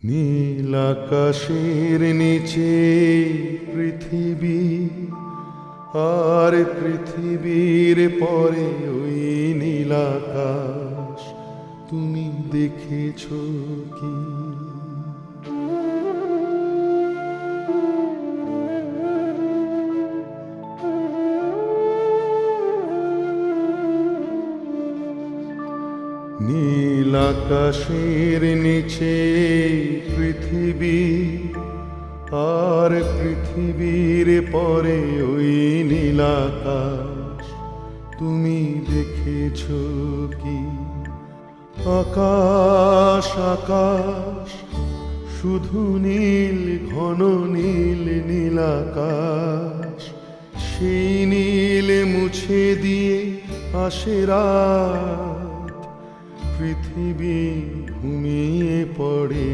নীল আকাশের নিচে পৃথিবী, আর পৃথিবীর পরে ওই নীল আকাশ, তুমি দেখেছো কি? নীল আকাশের নিচে পৃথিবী, আর পৃথিবীর পরে ওই নীল আকাশ, তুমি দেখেছো কি? আকাশ আকাশ শুধু নীল, ঘন নীল নীল আকাশ, সেই নীল মুছে দিয়ে আসে রাত, পৃথিবী ঘুমিয়ে পড়ে।